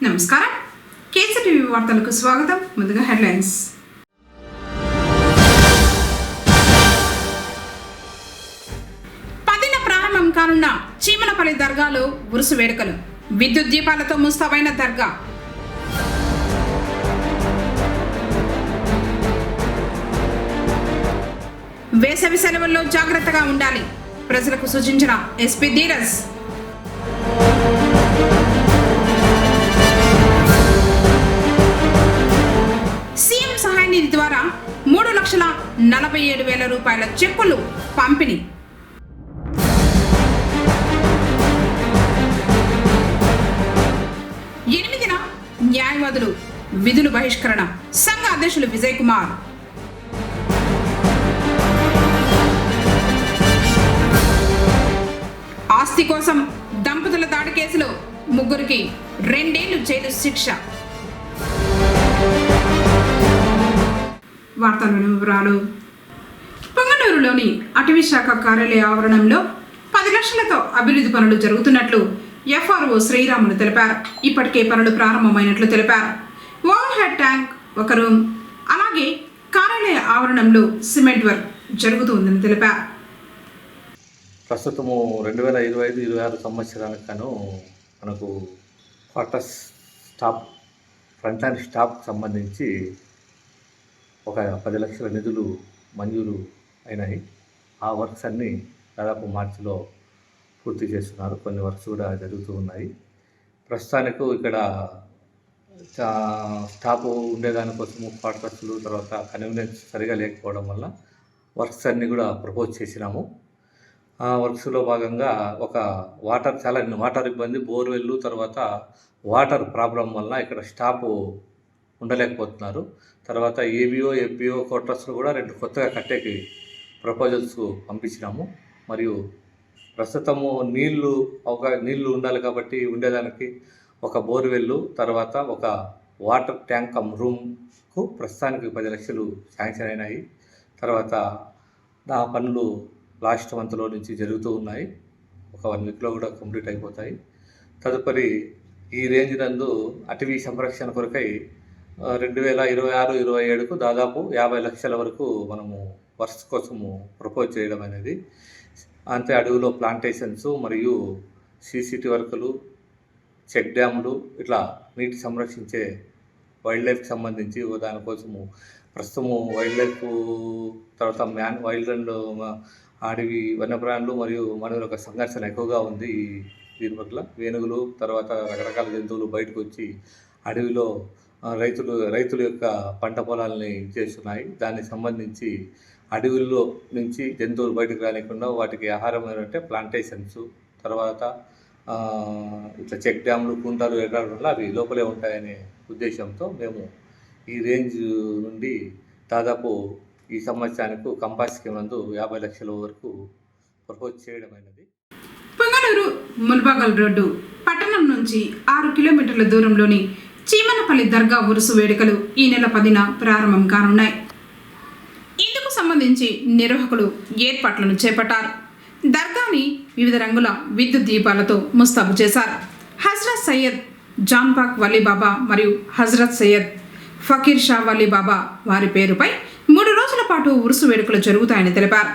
నమస్కారం. కేసీటీవీ వార్తలకు స్వాగతం. ముందుగా హెడ్లైన్స్. పదిన ప్రారంభం కానున్న చీమలపల్లి దర్గాలో ఉరుసు వేడుకలు. విద్యుత్ దీపాలతో ముస్తాబైన దర్గా. వేసవి సెలవుల్లో జాగ్రత్తగా ఉండాలి, ప్రజలకు సూచించిన ఎస్పీ ధీరజ్. సీఎం సహాయ నిధి ద్వారా 3,47,000 రూపాయల చెక్కులు పంపిణీ. ఎనిమిదిన న్యాయవాదులు విధులు బహిష్కరణ. సంఘ అధ్యక్షులు విజయ్ కుమార్. ఆస్తి కోసం దంపతుల దాడి కేసులో ముగ్గురికి 2 ఏళ్లు జైలు శిక్ష. వార్తల వివరాలు. పొంగనూరులోని అటవీ శాఖ కార్యాలయ ఆవరణంలో 10 లక్షలతో అభివృద్ధి పనులు జరుగుతున్నట్లు ఎఫ్ఆర్ఓ శ్రీరాములు తెలిపారు. ఇప్పటికే పనులు ప్రారంభమైనట్లు తెలిపారు. ఓవర్ హెడ్ ట్యాంక్, ఒక రూమ్, అలాగే కార్యాలయ ఆవరణంలో సిమెంట్ వర్క్ జరుగుతుందని తెలిపారు. ప్రస్తుతము 2025-26 సంవత్సరానికి గాను మనకు క్వార్టర్స్ స్టాఫ్, ఫ్రంట్ అండ్ స్టాఫ్కి సంబంధించి ఒక 10 లక్షల నిధులు మంజూరు అయినాయి. ఆ వర్క్స్ అన్నీ దాదాపు మార్చిలో పూర్తి చేస్తున్నారు. కొన్ని వర్క్స్ కూడా జరుగుతూ ఉన్నాయి. ప్రస్తుతానికి ఇక్కడ స్టాఫ్ ఉండేదానికోసము క్వార్టర్స్లు, తర్వాత కన్వీనియన్స్ సరిగా లేకపోవడం వల్ల వర్క్స్ అన్నీ కూడా ప్రపోజ్ చేసినాము. ఆ వర్క్స్లో భాగంగా ఒక వాటర్ ఇబ్బంది, బోర్వెల్లు, తర్వాత వాటర్ ప్రాబ్లం వల్ల ఇక్కడ స్టాఫ్ ఉండలేకపోతున్నారు. తర్వాత ఏబిఓ, ఎఫ్బిఓ క్వార్టర్స్లు కూడా 2 కొత్తగా కట్టేకి ప్రపోజల్స్ పంపించినాము. మరియు ప్రస్తుతము నీళ్లు ఉండాలి కాబట్టి ఉండేదానికి ఒక బోర్వెల్లు, తర్వాత ఒక వాటర్ ట్యాంక్ రూమ్కు ప్రస్తుతానికి 10 లక్షలు శాంక్షన్ అయినాయి. తర్వాత ఆ పనులు లాస్ట్ మంత్లో నుంచి జరుగుతూ ఉన్నాయి. ఒక 1 వీక్లో కూడా కంప్లీట్ అయిపోతాయి. తదుపరి ఈ రేంజ్ నందు అటవీ సంరక్షణ కొరకై 2026-27కు దాదాపు 50 లక్షల వరకు మనము వర్క్స్ కోసము ప్రపోజ్ చేయడం అనేది. అంతే అడవిలో ప్లాంటేషన్స్ మరియు సీసీటీ వర్కులు, చెక్ డ్యాములు, ఇట్లా నీటి సంరక్షించే వైల్డ్ లైఫ్కి సంబంధించి దానికోసము ప్రస్తుతము వైల్డ్ లైఫ్, తర్వాత వైల్డ్ అండ్ అడవి వన్యప్రాణులు మరియు మనల యొక్క సంఘర్షణ ఎక్కువగా ఉంది. దీని వల్ల వేనుగులు, తర్వాత రకరకాల జంతువులు బయటకు వచ్చి అడవిలో రైతుల యొక్క పంట పొలాలని చేస్తున్నాయి. దానికి సంబంధించి అడవుల్లో నుంచి జంతువులు బయటకు రానికుండా వాటికి ఆహారం ఏంటంటే ప్లాంటేషన్స్, తర్వాత ఇట్లా చెక్ డ్యాములు, కుంటాలు ఎగరడం వల్ల అవి లోపలే ఉంటాయనే ఉద్దేశంతో మేము ఈ రేంజ్ నుండి దాదాపు ఈ సంవత్సరానికి కంపాస్ స్కీమ్ నందు 50 లక్షల వరకు ప్రపోజ్ చేయడమైనది. పొంగనూరు ముల్బాగల్ రోడ్డు పట్టణం నుంచి 6 కిలోమీటర్ల దూరంలోని చీమలపల్లి దర్గా ఉరుసు వేడుకలు ఈ నెల 10న ప్రారంభం కానున్నాయి. ఇందుకు సంబంధించి నిర్వాహకులు ఏర్పాట్లను చేపట్టారు. దర్గాని వివిధ రంగుల విద్యుత్ దీపాలతో ముస్తాబు చేశారు. హజ్రత్ సయ్యద్ జాన్పాక్ వలీబాబా మరియు హజ్రత్ సయ్యద్ ఫకీర్ షా వలీబాబా వారి పేరుపై 3 రోజుల పాటు ఉరుసు వేడుకలు జరుగుతాయని తెలిపారు.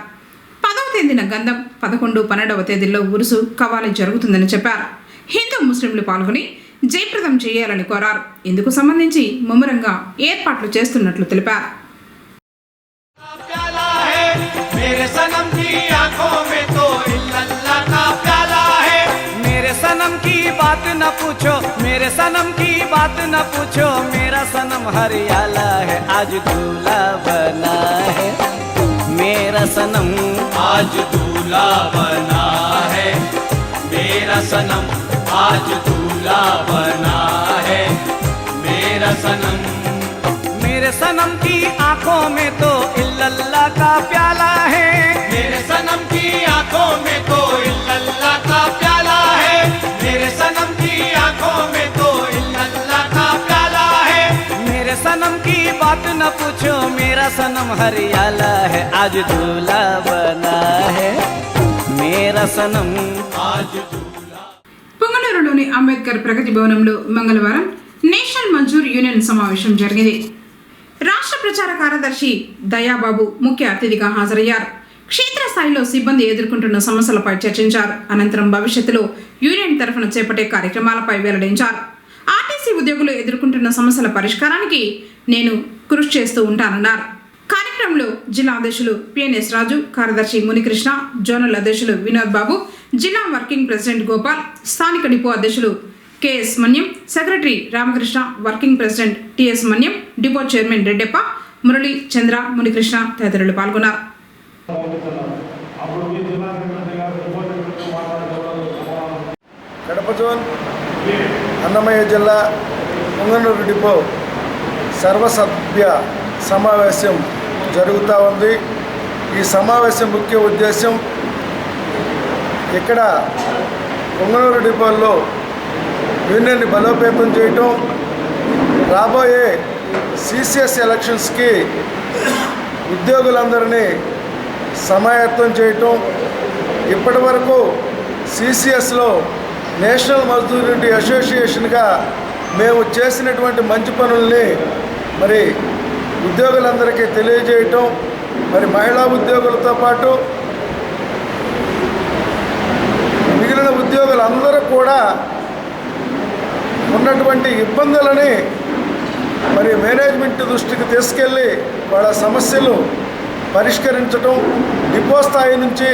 10వ తేదీన గంధం, 11, 12వ తేదీల్లో ఉరుసు కవాలి జరుగుతుందని చెప్పారు. హిందూ ముస్లింలు పాల్గొని జయప్రదం చేయాలని కోరారు. ఇందుకు సంబంధించి ముమ్మరంగా ఏర్పాట్లు చేస్తున్నట్లు తెలిపారు. बात न पूछो मेरे सनम की बात न पूछो, मेरा सनम हरियाला है आज दूल्हा बना है। मेरा सनम आज दूल्हा बना है, मेरा सनम आज दूल्हा बना है, मेरा सनम। मेरे सनम की आंखों में तो इल्लल्लाह का प्याला है, मेरे सनम की आंखों में तो इल्लल्लाह का प्याला है, मेरे सनम की आंखों में तो इल्लल्लाह का प्याला है। मेरे सनम की बात न पूछो, मेरा सनम हरियाला है आज दूल्हा बना है, मेरा सनम आज दूल्हा। పొంగనూరులోని అంబేద్కర్ ప్రగతి భవనంలో మంగళవారం మజ్దూర్ యూనియన్ సమావేశం జరిగింది. రాష్ట్ర ప్రచార కార్యదర్శి దయాబాబు ముఖ్య అతిథిగా హాజరయ్యారు. క్షేత్రస్థాయిలో సిబ్బంది ఎదుర్కొంటున్న సమస్యలపై చర్చించారు. అనంతరం భవిష్యత్తులో యూనియన్ తరఫున చేపట్టే కార్యక్రమాలపై వెల్లడించారు. ఆర్టీసీ ఉద్యోగులు ఎదుర్కొంటున్న సమస్యల పరిష్కారానికి నేను కృషి చేస్తూ ఉంటానన్నారు. కార్యక్రమంలో జిల్లా అధ్యక్షులు పిఎన్ఎస్ రాజు, కార్యదర్శి మునికృష్ణ, జోనల్ అధ్యక్షులు వినోద్ బాబు, జిల్లా వర్కింగ్ ప్రెసిడెంట్ గోపాల్, స్థానిక డిపో అధ్యక్షులు KS Manyam, secretary Ramakrishna, working president TS Manyam, depot chairman Reddeppa, Murali, Chandra, Munikrishna తదితరులు పాల్గొన్నారు. కడప జోన్ అన్నమయ్య జిల్లా పొంగనూరు డిపో సర్వసభ్య సమావేశం జరుగుతూ ఉంది. ఈ సమావేశం ముఖ్య ఉద్దేశం ఇక్కడ పొంగనూరు డిపోల్లో యూనియన్ని బలోపేతం చేయటం, రాబోయే సిసిఎస్ ఎలక్షన్స్కి ఉద్యోగులందరినీ సమాయత్తం చేయటం, ఇప్పటి వరకు సిసిఎస్లో నేషనల్ మజ్దూర్ యూనియన్ అసోసియేషన్గా మేము చేసినటువంటి మంచి పనుల్ని మరి ఉద్యోగులందరికీ తెలియజేయటం, మరి మహిళా ఉద్యోగులతో పాటు మిగిలిన ఉద్యోగులందరూ కూడా ఉన్నటువంటి ఇబ్బందులని మరి మేనేజ్మెంట్ దృష్టికి తీసుకెళ్ళి వాళ్ళ సమస్యలు పరిష్కరించడం, డిపో స్థాయి నుంచి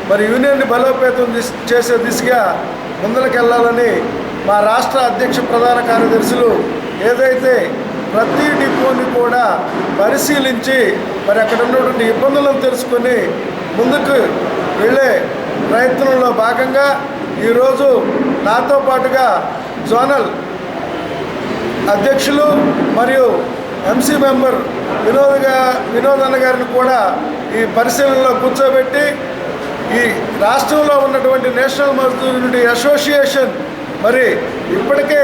మరి యూనియన్ని బలోపేతం చేసే దిశగా ముందరకెళ్లాలని మా రాష్ట్ర అధ్యక్ష ప్రధాన కార్యదర్శులు ఏదైతే ప్రతి డిపోని కూడా పరిశీలించి మరి అక్కడ ఉన్నటువంటి ఇబ్బందులను తెలుసుకొని ముందుకు వెళ్ళే ప్రయత్నంలో భాగంగా ఈరోజు నాతో పాటుగా జోనల్ అధ్యక్షులు మరియు ఎంసీ మెంబర్ వినోద్ అన్న గారిని కూడా ఈ పరిశీలనలో కూర్చోబెట్టి ఈ రాష్ట్రంలో ఉన్నటువంటి నేషనల్ మజ్దూర్ యూనియన్ అసోసియేషన్ మరి ఇప్పటికే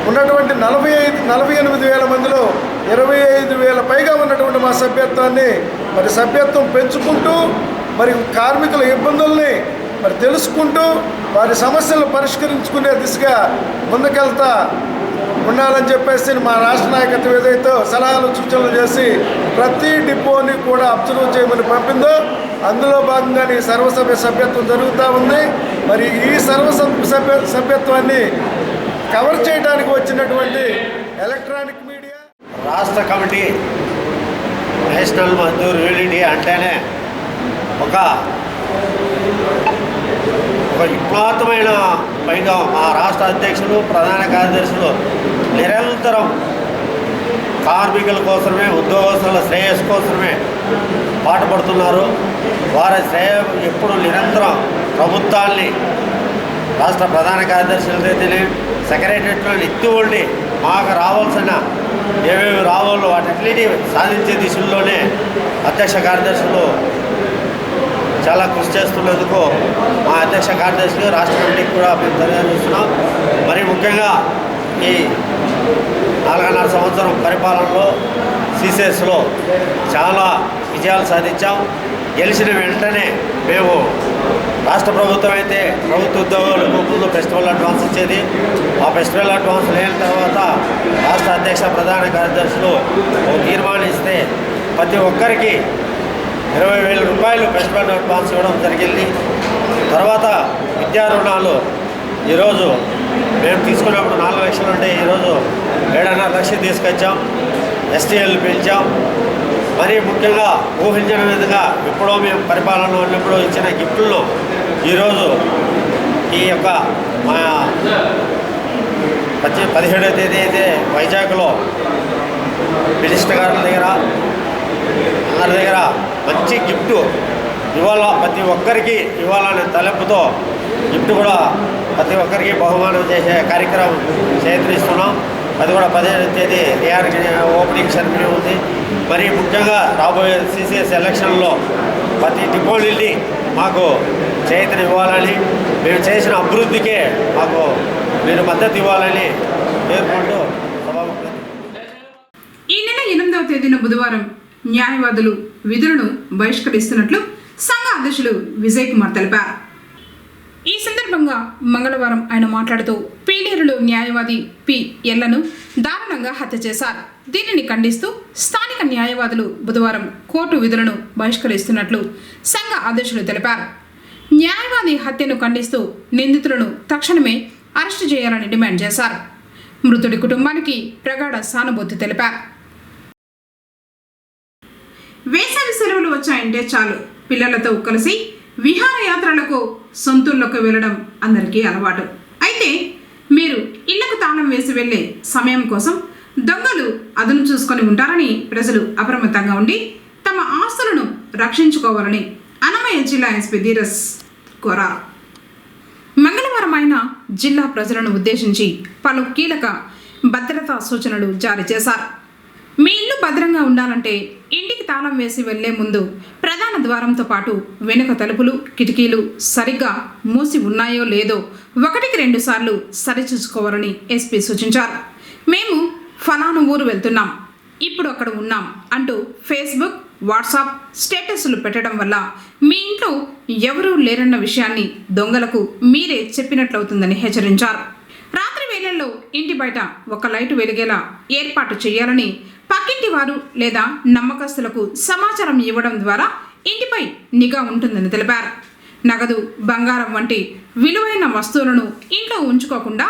ఉన్నటువంటి 48,000 మందిలో 25,000 పైగా ఉన్నటువంటి మా సభ్యత్వాన్ని మరి సభ్యత్వం పెంచుకుంటూ మరి కార్మికుల ఇబ్బందుల్ని మరి తెలుసుకుంటూ వారి సమస్యలను పరిష్కరించుకునే దిశగా ముందుకెళ్తా ఉండాలని చెప్పేసి మా రాష్ట్ర నాయకత్వం ఏదైతే సలహాలు సూచనలు చేసి ప్రతి డిపోని కూడా అబ్జర్వ్ చేయమని పంపిందో అందులో భాగంగానే ఈ సర్వసభ్య సభ్యత్వం జరుగుతూ ఉంది. మరి ఈ సభ్యత్వాన్ని కవర్ చేయడానికి వచ్చినటువంటి ఎలక్ట్రానిక్ మీడియా రాష్ట్ర కమిటీ నేషనల్ మజ్దూర్ యూనిటీ అంటేనే ఒక విప్లవాత్మకమైన పైగా మా రాష్ట్ర అధ్యక్షులు ప్రధాన కార్యదర్శులు నిరంతరం కార్మికుల కోసమే, ఉద్యోగస్తుల శ్రేయస్సు కోసమే పాటుపడుతున్నారు. వారి ఎప్పుడు నిరంతరం ప్రభుత్వాన్ని, రాష్ట్ర ప్రధాన కార్యదర్శులైతేనే సెక్రటరియట్లో ఎత్తి ఉండి మాకు రావాల్సిన ఏమేమి రావాలో వాటిని సాధించే దిశల్లోనే అధ్యక్ష కార్యదర్శులు చాలా కృషి చేస్తున్నందుకు మా అధ్యక్ష కార్యదర్శులు రాష్ట్ర కమిటీకి కూడా మేము తెలియజేస్తున్నాం. మరి ముఖ్యంగా ఈ 4.5 సంవత్సరం పరిపాలనలో సిసిఎస్లో చాలా విజయాలు సాధించాం. గెలిచిన వెంటనే మేము రాష్ట్ర ప్రభుత్వం అయితే ప్రభుత్వ ఉద్యోగులకు ముందు ఫెస్టివల్ అడ్వాన్స్ ఇచ్చేది. ఆ ఫెస్టివల్ అడ్వాన్స్ లేని తర్వాత రాష్ట్ర అధ్యక్ష ప్రధాన కార్యదర్శులు తీర్మానిస్తే ప్రతి ఒక్కరికి 20,000 రూపాయలు ఫెస్టివల్ అడ్వాన్స్ ఇవ్వడం జరిగింది. తర్వాత విద్యా రుణాలు ఈరోజు మేము తీసుకున్నప్పుడు 4 లక్షలు ఉంటే ఈరోజు 7.5 లక్షలు తీసుకొచ్చాం. ఎస్టీఎల్ పెంచాం. మరి ముఖ్యంగా ఊహించిన విధంగా ఎప్పుడో మేము పరిపాలనలో ఉన్నప్పుడు ఇచ్చిన గిఫ్టులను ఈరోజు ఈ యొక్క మా 17వ తేదీ అయితే వైజాగ్లో మినిస్టర్ గారి దగ్గర అందరి దగ్గర మంచి గిఫ్ట్ ఇవాళ ప్రతి ఒక్కరికి ఇవ్వాలనే తలపుతో గిఫ్ట్ కూడా ప్రతి ఒక్కరికి బహుమానం చేసే కార్యక్రమం చేయిస్తున్నాం. అది కూడా 15వ తేదీ ఓపెనింగ్ సెరమనీ ఉంది. మరి ముఖ్యంగా రాబోయే సిసిఎస్ ఎలక్షన్లో ప్రతి డిపోని మాకు చేతన ఇవ్వాలని, మేము చేసిన అభివృద్ధికే మాకు మీరు మద్దతు ఇవ్వాలని పేర్కొంటూ ఈ నెల 8వ తేదీన బుధవారం న్యాయవాదులు విధులను బహిష్కరిస్తున్నట్లు సంఘ అధ్యక్షులు విజయ్ కుమార్ తెలిపారు. ఈ సందర్భంగా మంగళవారం ఆయన మాట్లాడుతూ పీలేరులో న్యాయవాది పి ఎల్లను దారుణంగా హత్య చేశారు. దీనిని ఖండిస్తూ స్థానిక న్యాయవాదులు బుధవారం కోర్టు విధులను బహిష్కరిస్తున్నట్లు సంఘ అధ్యక్షులు తెలిపారు. న్యాయవాది హత్యను ఖండిస్తూ నిందితులను తక్షణమే అరెస్టు చేయాలని డిమాండ్ చేశారు. మృతుడి కుటుంబానికి ప్రగాఢ సానుభూతి తెలిపారు. వేసవి సెలవులు వచ్చాయంటే చాలు పిల్లలతో కలిసి విహారయాత్రలకు సొంతూళ్ళకు వెళ్ళడం అందరికీ అలవాటు. అయితే మీరు ఇళ్లకు తాళం వేసి వెళ్లే సమయం కోసం దొంగలు అదును చూసుకొని ఉంటారని ప్రజలు అప్రమత్తంగా ఉండి తమ ఆస్తులను రక్షించుకోవాలని అన్నమయ్య జిల్లా ఎస్పీ ధీరస్ కోరారు. మంగళవారం ఆయన జిల్లా ప్రజలను ఉద్దేశించి పలు కీలక భద్రతా సూచనలు జారీ చేశారు. మీ ఇల్లు భద్రంగా ఉండాలంటే ఇంటికి తాళం వేసి వెళ్లే ముందు ప్రధాన ద్వారంతో పాటు వెనుక తలుపులు కిటికీలు సరిగ్గా మూసి ఉన్నాయో లేదో 1-2 సార్లు సరిచూసుకోవాలని ఎస్పీ సూచించారు. మేము ఫలానా ఊరు వెళ్తున్నాం, ఇప్పుడు అక్కడ ఉన్నాం అంటూ ఫేస్బుక్ వాట్సాప్ స్టేటస్లు పెట్టడం వల్ల మీ ఇంట్లో ఎవరూ లేరన్న విషయాన్ని దొంగలకు మీరే చెప్పినట్లవుతుందని హెచ్చరించారు. రాత్రి వేళల్లో ఇంటి బయట ఒక లైటు వెలిగేలా ఏర్పాటు చేయాలని పక్కింటి వారు లేదా నమ్మకస్తులకు సమాచారం ఇవ్వడం ద్వారా ఇంటిపై నిఘా ఉంటుందని తెలిపారు. నగదు బంగారం వంటి విలువైన వస్తువులను ఇంట్లో ఉంచుకోకుండా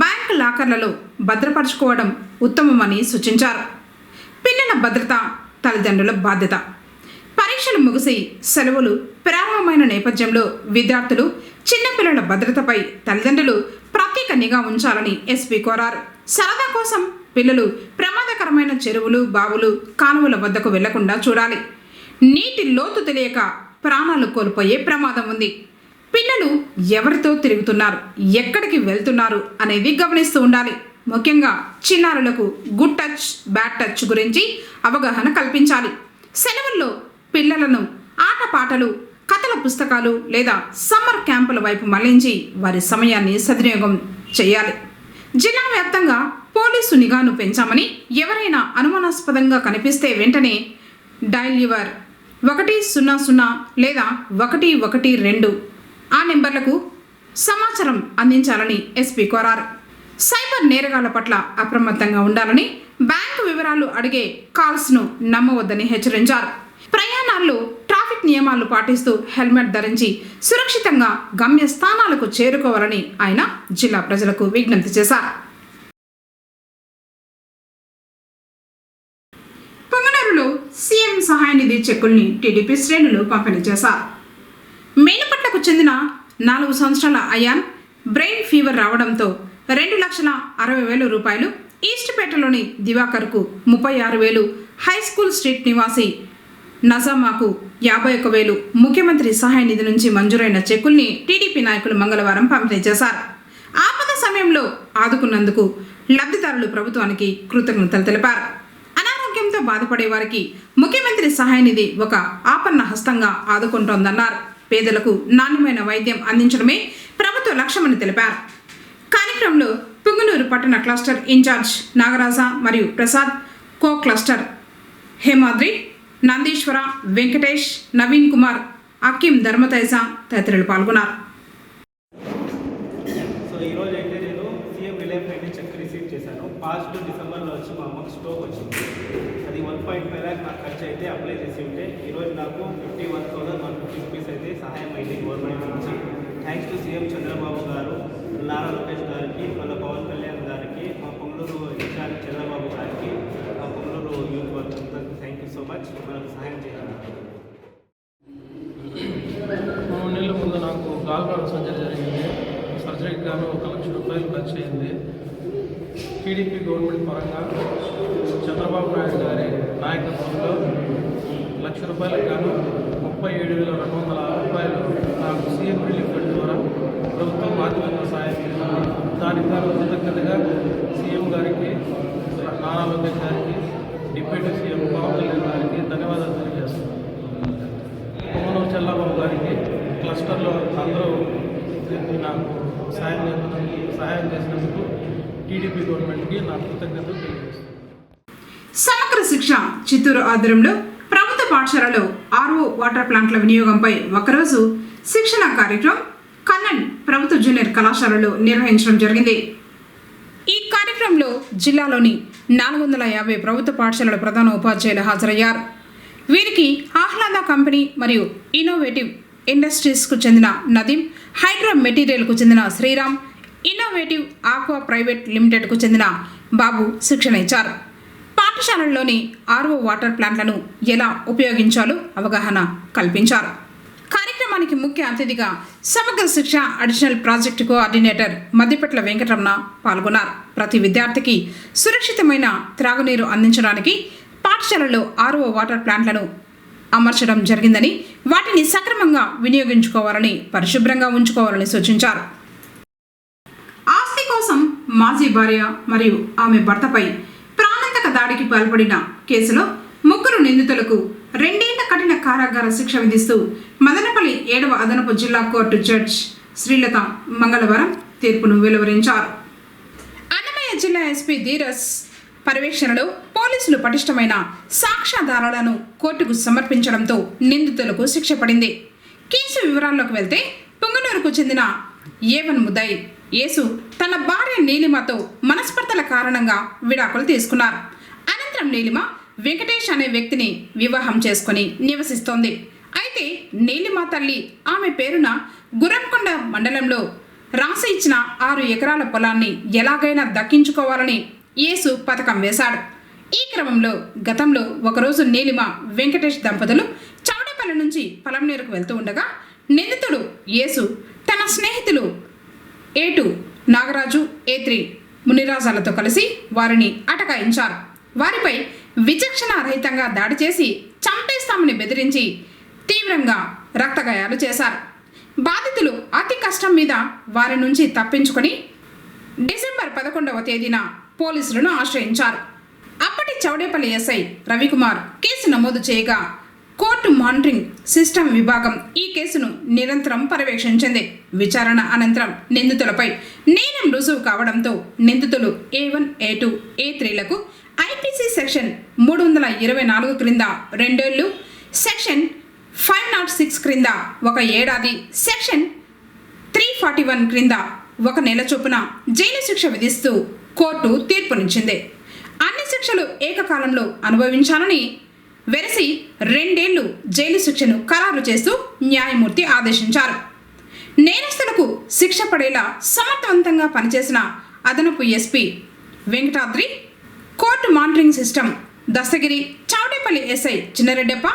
బ్యాంక్ లాకర్లలో భద్రపరచుకోవడం ఉత్తమమని సూచించారు. పిల్లల భద్రత తల్లిదండ్రుల బాధ్యత. పరీక్షలు ముగిసి సెలవులు ప్రారంభమైన నేపథ్యంలో విద్యార్థులు చిన్నపిల్లల భద్రతపై తల్లిదండ్రులు ప్రత్యేక నిఘా ఉంచాలని ఎస్పీ కోరారు. సరదా కోసం పిల్లలు ప్రమాదకరమైన చెరువులు బావులు కాలువల వద్దకు వెళ్లకుండా చూడాలి. నీటి లోతు తెలియక ప్రాణాలు కోల్పోయే ప్రమాదం ఉంది. పిల్లలు ఎవరితో తిరుగుతున్నారు, ఎక్కడికి వెళ్తున్నారు అనేది గమనిస్తూ ఉండాలి. ముఖ్యంగా చిన్నారులకు గుడ్ టచ్ బ్యాడ్ టచ్ గురించి అవగాహన కల్పించాలి. సెలవుల్లో పిల్లలను ఆటపాటలు కథల పుస్తకాలు లేదా సమ్మర్ క్యాంపుల వైపు మళ్లించి వారి సమయాన్ని సద్వినియోగం చేయాలి. జిల్లా వ్యాప్తంగా పోలీసు నిఘాను పెంచామని ఎవరైనా అనుమానాస్పదంగా కనిపిస్తే వెంటనే డయల్ యువర్ 100 లేదా 112 ఆ నెంబర్లకు సమాచారం అందించాలని ఎస్పీ కోరారు. సైబర్ నేరగాళ్ల పట్ల అప్రమత్తంగా ఉండాలని, బ్యాంకు వివరాలు అడిగే కాల్స్ను నమ్మవద్దని హెచ్చరించారు. ప్రయాణాల్లో ట్రాఫిక్ నియమాలు పాటిస్తూ హెల్మెట్ ధరించి సురక్షితంగా గమ్యస్థానాలకు చేరుకోవాలని ఆయన జిల్లా ప్రజలకు విజ్ఞప్తి చేశారు. పొంగనూరులో సీఎం సహాయ నిధి చెక్కుల్ని టీడీపీ శ్రేణులు పంపిణీ చేశారు. మేలుపట్లకు చెందిన 4 సంవత్సరాల అయాన్ బ్రెయిన్ ఫీవర్ రావడంతో 2,60,000 రూపాయలు, ఈస్ట్పేటలోని దివాకర్కు 36,000, హై స్కూల్ స్ట్రీట్ నివాసి నజామాకు 51,000 ముఖ్యమంత్రి సహాయ నిధి నుంచి మంజూరైన చెక్కుల్ని టీడీపీ నాయకులు మంగళవారం పంపిణీ చేశారు. ఆపద సమయంలో ఆదుకున్నందుకు లబ్ధిదారులు ప్రభుత్వానికి కృతజ్ఞతలు తెలిపారు. అనారోగ్యంతో బాధపడే వారికి ముఖ్యమంత్రి సహాయ నిధి ఒక ఆపన్న హస్తంగా ఆదుకుంటోందన్నారు. పేదలకు నాణ్యమైన వైద్యం అందించడమే ప్రభుత్వ లక్ష్యమని తెలిపారు. కార్యక్రమంలో పుంగనూరు పట్టణ క్లస్టర్ ఇన్ఛార్జ్ నాగరాజ మరియు ప్రసాద్, కో క్లస్టర్ హేమాద్రి, నందీశ్వర, వెంకటేష్, నవీన్ కుమార్, అక్కిం ధర్మతేజ తదితరులు పాల్గొన్నారు. సో ఈరోజు అయితే నేను CM relief fund cheque receive చేశాను. పాస్ట్ డిసెంబర్లో వచ్చి మా అమ్మకి స్ట్రోక్ వచ్చింది. అది 1.5 lakh నాకు ఖర్చు అయితే అప్లై చేసి ఉంటే ఈరోజు నాకు 51,150 రూపీస్ అయితే సహాయం అయింది గవర్నమెంట్ నుంచి. థ్యాంక్స్ టు సీఎం చంద్రబాబు గారు, నారా లోకేష్ గారికి, మన పవన్ కళ్యాణ్ గారికి, మా పొంగనూరు ఇన్ఛార్జ్ చంద్రబాబు గారికి, మా Punganur youth workers thank you so much. మనకు సహాయం చేయాలి. 3 నెలల ముందు నాకు గాల్బ్లాడర్ సర్జరీ జరిగింది. సర్జరీకి గాను 1,00,000 రూపాయలు ఖర్చు అయింది. టీడీపీ గవర్నమెంట్ పరంగా చంద్రబాబు నాయుడు గారి నాయకత్వంలో 1,00,000 రూపాయలకు గాను 37,206 రూపాయలు నాకు సీఎం రిలీఫ్ ఫండ్ ద్వారా ప్రభుత్వం ఆర్థికంగా సహాయం చేసింది. దానికి గాను కృతజ్ఞతగా సీఎం గారికి, నారా లోకేష్ గారికి, డిప్యూటీ సీఎం పవన్ కళ్యాణ్ గారికి ధన్యవాదాలు తెలియజేస్తున్నాను. పొంగనూరు చల్లాబాబు గారికి, క్లస్టర్లో అందరూ నాకు సహాయం చేసినందుకు టీడీపీ గవర్నమెంట్కి నా కృతజ్ఞతలు తెలియజేస్తున్నాను. సమగ్ర శిక్ష చిత్తూరు ఆధ్వర్యంలో ప్రభుత్వ పాఠశాలలో ఆర్ఓ వాటర్ ప్లాంట్ల వినియోగంపై ఒకరోజు శిక్షణ కార్యక్రమం కన్నన్ ప్రభుత్వ జూనియర్ కళాశాలలో నిర్వహించడం జరిగింది. ఈ కార్యక్రమంలో జిల్లాలోని 450 ప్రభుత్వ పాఠశాలల ప్రధాన ఉపాధ్యాయులు హాజరయ్యారు. వీరికి ఆహ్లాద కంపెనీ మరియు ఇన్నోవేటివ్ ఇండస్ట్రీస్కు చెందిన నదీం, హైడ్రో మెటీరియల్కు చెందిన శ్రీరామ్, ఇన్నోవేటివ్ ఆక్వా ప్రైవేట్ లిమిటెడ్కు చెందిన బాబు శిక్షణ ఇచ్చారు. పాఠశాలల్లోని ఆర్ఓ వాటర్ ప్లాంట్లను ఎలా ఉపయోగించాలో అవగాహన కల్పించారు. కార్యక్రమానికి ముఖ్య అతిథిగా సమగ్ర శిక్ష additional project coordinator Maddipatla Venkataramana పాల్గొన్నారు. ప్రతి విద్యార్థికి సురక్షితమైన త్రాగునీరు అందించడానికి పాఠశాలలో ఆర్ఓ వాటర్ ప్లాంట్లను అమర్చడం జరిగిందని, వాటిని సక్రమంగా వినియోగించుకోవాలని, పరిశుభ్రంగా ఉంచుకోవాలని సూచించారు. ఆస్తి కోసం మాజీ భార్య మరియు ఆమె భర్తపై ప్రాణాంతక దాడికి పాల్పడిన కేసులో 3 నిందితులకు 2 ఏళ్ల కఠిన కారాగార శిక్ష విధిస్తూ మదనపల్లి 7వ అదనపు జిల్లా కోర్టు జడ్జ్ శ్రీలత మంగళవారం తీర్పును వెలువరించారు. అన్నమయ్య జిల్లా ఎస్పీ ధీరజ్ పర్యవేక్షణలో పోలీసులు పటిష్టమైన సాక్ష్యాధారాలను కోర్టుకు సమర్పించడంతో నిందితులకు శిక్ష పడింది. కేసు వివరాల్లోకి వెళ్తే పొంగనూరుకు చెందిన ఏవన్ ముద్దాయి యేసు తన భార్య నీలిమతో మనస్పర్ధల కారణంగా విడాకులు తీసుకున్నారు. అనంతరం నీలిమ వెంకటేష్ అనే వ్యక్తిని వివాహం చేసుకుని నివసిస్తోంది. అయితే నీలిమ తల్లి ఆమె పేరున గుర్రంకొండ మండలంలో రాసి ఇచ్చిన 6 ఎకరాల పొలాన్ని ఎలాగైనా దక్కించుకోవాలని యేసు పథకం వేశాడు. ఈ క్రమంలో గతంలో ఒకరోజు నీలిమ వెంకటేష్ దంపతులు చౌడేపల్లి నుంచి పలంనేరుకు వెళ్తూ ఉండగా నిందితుడు యేసు తన స్నేహితులు A2 నాగరాజు, A3 మునిరాజాలతో కలిసి వారిని అటకాయించారు. వారిపై విచక్షణ రహితంగా దాడి చేసి చంపేస్తామని బెదిరించి తీవ్రంగా రక్తగాయాలు చేశారు. బాధితులు అతి కష్టం మీద వారి నుంచి తప్పించుకొని డిసెంబర్ 11వ తేదీన పోలీసులను ఆశ్రయించారు. అప్పటి చౌడేపల్లి ఎస్ఐ రవికుమార్ కేసు నమోదు చేయగా కోర్టు మానిటరింగ్ సిస్టమ్ విభాగం ఈ కేసును నిరంతరం పర్యవేక్షించింది. విచారణ అనంతరం నిందితులపై నేరం రుజువు కావడంతో నిందితులు A1, A2, A3లకు ఐపీసీ సెక్షన్ 324 క్రింద 2 ఏళ్లు, సెక్షన్ 506 క్రింద 1 ఏడాది, సెక్షన్ 341 క్రింద 1 నెల చొప్పున జైలు శిక్ష విధిస్తూ కోర్టు తీర్పునిచ్చింది. అన్ని శిక్షలు ఏకకాలంలో అనుభవించాలని వెరసి 2 ఏళ్లు జైలు శిక్షను ఖరారు చేస్తూ న్యాయమూర్తి ఆదేశించారు. నేరస్తులకు శిక్ష పడేలా సమర్థవంతంగా పనిచేసిన అదనపు SP Venkatadri, court monitoring system Dastagiri, Chowdepalli SI Chinnareddappa,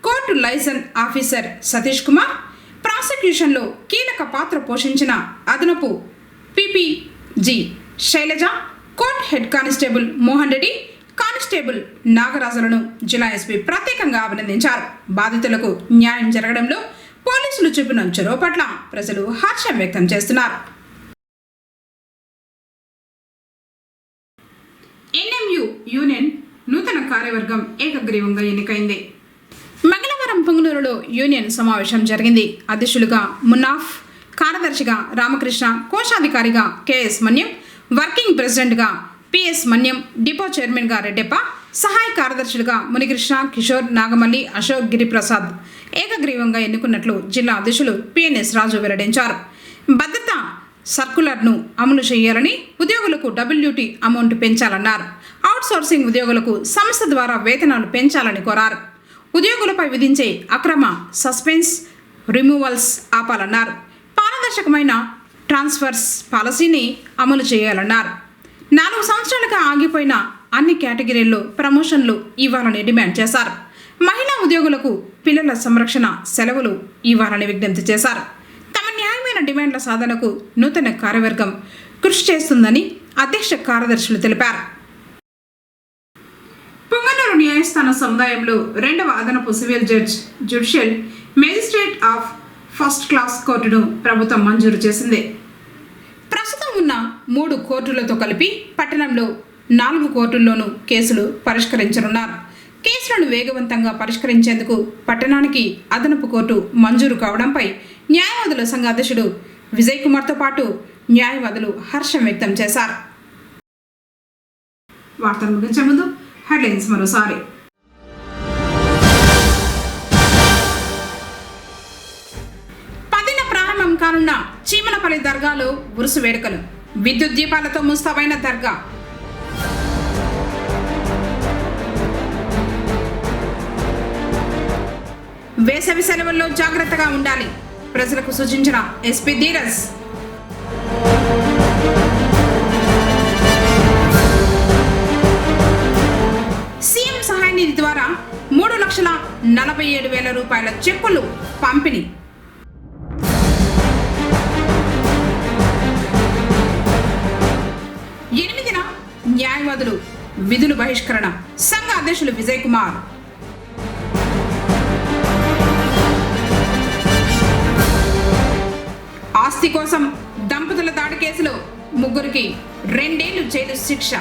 court licence officer Satish Kumar, ప్రాసిక్యూషన్లో కీలక పాత్ర పోషించిన అదనపు PPG Sailaja, court head constable Mohan Reddy, constable నాగరాజులను జిల్లా ఎస్పీ ప్రత్యేకంగా అభినందించారు. బాధితులకు న్యాయం జరగడంలో పోలీసులు చూపిన చొరవ పట్ల ప్రజలు హర్షం వ్యక్తం చేస్తున్నారు. ఎన్ఎంయు యూనియన్ నూతన కార్యవర్గం ఏకగ్రీవంగా ఎన్నికైంది. మంగళవారం పొంగనూరులో యూనియన్ సమావేశం జరిగింది. అధ్యక్షులుగా మున్నాఫ్, కార్యదర్శిగా రామకృష్ణ, కోశాధికారిగా కెఎస్ మన్యం, వర్కింగ్ ప్రెసిడెంట్గా పిఎస్ మన్యం, డిపో చైర్మన్గా రెడ్డెప్ప, సహాయ కార్యదర్శులుగా మునికృష్ణ, కిషోర్, నాగమల్లి, అశోక్, గిరిప్రసాద్ ఏకగ్రీవంగా ఎన్నుకున్నట్లు జిల్లా అధ్యక్షులు పిఎన్ఎస్ రాజు వెల్లడించారు. భద్రత సర్కులర్ను అమలు చేయాలని, ఉద్యోగులకు WT అమౌంట్ పెంచాలన్నారు. అవుట్సోర్సింగ్ ఉద్యోగులకు సంస్థ ద్వారా వేతనాలు పెంచాలని కోరారు. ఉద్యోగులపై విధించే అక్రమ సస్పెన్స్, రిమూవల్స్ ఆపాలన్నారు. పారదర్శకమైన ట్రాన్స్ఫర్స్ పాలసీని అమలు చేయాలన్నారు. 4 సంవత్సరాలుగా ఆగిపోయిన అన్ని కేటగిరీల్లో ప్రమోషన్లు ఇవ్వాలని డిమాండ్ చేశారు. మహిళా ఉద్యోగులకు పిల్లల సంరక్షణ సెలవులు ఇవ్వాలని విజ్ఞప్తి చేశారు. తమ న్యాయమైన డిమాండ్ల సాధనకు నూతన కార్యవర్గం కృషి చేస్తుందని అధ్యక్ష కార్యదర్శులు తెలిపారు. పొంగనూరు న్యాయస్థాన సముదాయంలో 2వ అదనపు civil judge judicial magistrate of first class కోర్టును ప్రభుత్వం మంజూరు చేసింది. ప్రస్తుతం ఉన్న 3 కోర్టులతో కలిపి పట్టణంలో 4 కోర్టుల్లోనూ కేసులు పరిష్కరించనున్నారు. కేసులను వేగవంతంగా పరిష్కరించేందుకు పట్టణానికి అదనపు కోర్టు మంజూరు కావడంపై న్యాయవాదుల సంఘ అధ్యక్షుడు విజయ్ కుమార్తో పాటు న్యాయవాదులు హర్షం వ్యక్తం చేశారు. వార్తలు ముగించే ముందు హెడ్లైన్స్ మరోసారి. ప్రారంభం కానున్న చీమనపల్లి దర్గాలో ఉరుసు వేడుకలు. విద్యుత్ దీపాలతో ముస్తాబైన దర్గా. వేసవి సెలవుల్లో జాగ్రత్తగా ఉండాలి, ప్రజలకు సూచించిన ఎస్పీ ధీరజ్. సీఎం సహాయ నిధి ద్వారా 3,47,000 రూపాయల చెక్కులు పంపిణీ. న్యాయవాదులు విధులు బహిష్కరణ. సంఘ అధ్యక్షులు విజయ్ కుమార్. ఆస్తి కోసం దంపతుల దాడి కేసులో 3 2 ఏళ్లు జైలు శిక్ష.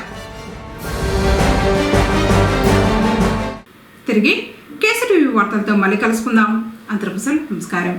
తిరిగి కేసీటీవీ వార్తలతో మళ్ళీ కలుసుకుందాం. అంతవరకు నమస్కారం.